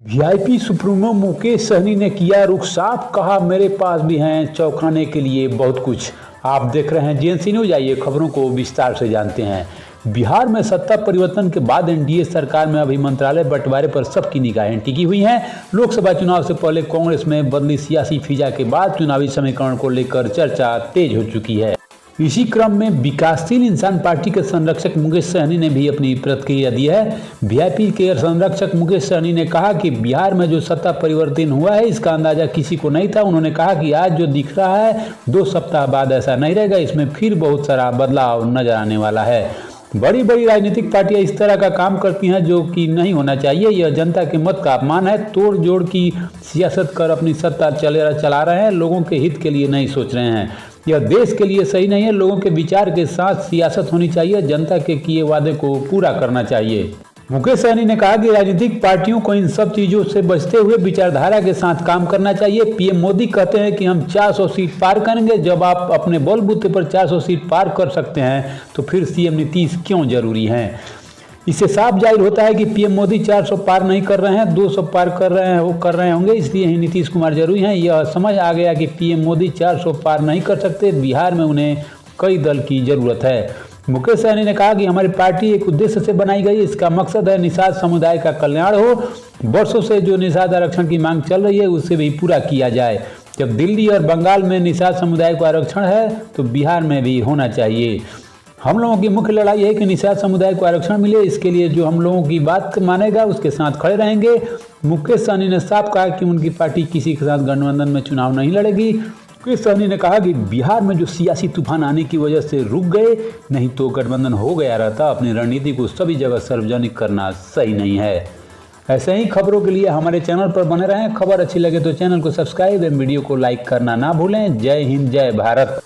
VIP supremo Mukesh Sahni ने किया रुख साफ, कहा मेरे पास भी हैं चौंकाने के लिए बहुत कुछ। आप देख रहे हैं जीएनसी न्यूज। आइए खबरों को विस्तार से जानते हैं। बिहार में सत्ता परिवर्तन के बाद एनडीए सरकार में अभी मंत्रालय बंटवारे पर सबकी निगाहें टिकी हुई हैं। लोकसभा चुनाव से पहले कांग्रेस में बदली सियासी फिजा के बाद चुनावी समीकरण को लेकर चर्चा तेज हो चुकी है। इसी क्रम में विकासशील इंसान पार्टी के संरक्षक मुकेश सहनी ने भी अपनी प्रतिक्रिया दी है। वीआईपी के संरक्षक मुकेश सहनी ने कहा कि बिहार में जो सत्ता परिवर्तन हुआ है इसका अंदाजा किसी को नहीं था। उन्होंने कहा कि आज जो दिख रहा है 2 सप्ताह बाद ऐसा नहीं रहेगा, इसमें फिर बहुत सारा बदलाव नजर आने वाला है। बड़ी बड़ी राजनीतिक पार्टियां इस तरह का काम करती हैं जो कि नहीं होना चाहिए। यह जनता के मत का अपमान है। तोड़ जोड़ की सियासत कर अपनी सत्ता चला रहे हैं, लोगों के हित के लिए नहीं सोच रहे हैं। यह देश के लिए सही नहीं है। लोगों के विचार के साथ सियासत होनी चाहिए, जनता के किए वादे को पूरा करना चाहिए। मुकेश सहनी ने कहा कि राजनीतिक पार्टियों को इन सब चीजों से बचते हुए विचारधारा के साथ काम करना चाहिए। पीएम मोदी कहते हैं कि हम 400 सीट पार करेंगे। जब आप अपने बलबूते पर 400 सीट पार कर सकते हैं तो फिर सीएम नीतीश क्यों जरूरी हैं? इससे साफ जाहिर होता है कि पीएम मोदी 400 पार नहीं कर रहे हैं, 200 पार कर रहे होंगे, इसलिए ही नीतीश कुमार जरूरी हैं। यह समझ आ गया कि पीएम मोदी 400 पार नहीं कर सकते। बिहार में उन्हें कई दल की जरूरत है। मुकेश सहनी ने कहा कि हमारी पार्टी एक उद्देश्य से बनाई गई। इसका मकसद है निषाद समुदाय का कल्याण हो। वर्षों से जो निषाद आरक्षण की मांग चल रही है उसे भी पूरा किया जाए। जब दिल्ली और बंगाल में निषाद समुदाय को आरक्षण है तो बिहार में भी होना चाहिए। हम लोगों की मुख्य लड़ाई है कि निषाद समुदाय को आरक्षण मिले। इसके लिए जो हम लोगों की बात मानेगा उसके साथ खड़े रहेंगे। मुकेश सहनी ने साफ कहा कि उनकी पार्टी किसी के साथ गठबंधन में चुनाव नहीं लड़ेगी। मुकेश सहनी ने कहा कि बिहार में जो सियासी तूफान आने की वजह से रुक गए, नहीं तो गठबंधन हो गया रहता। अपनी रणनीति को सभी जगह सार्वजनिक करना सही नहीं है। ऐसे ही खबरों के लिए हमारे चैनल पर बने रहें। खबर अच्छी लगे तो चैनल को सब्सक्राइब एवं वीडियो को लाइक करना ना भूलें। जय हिंद, जय भारत।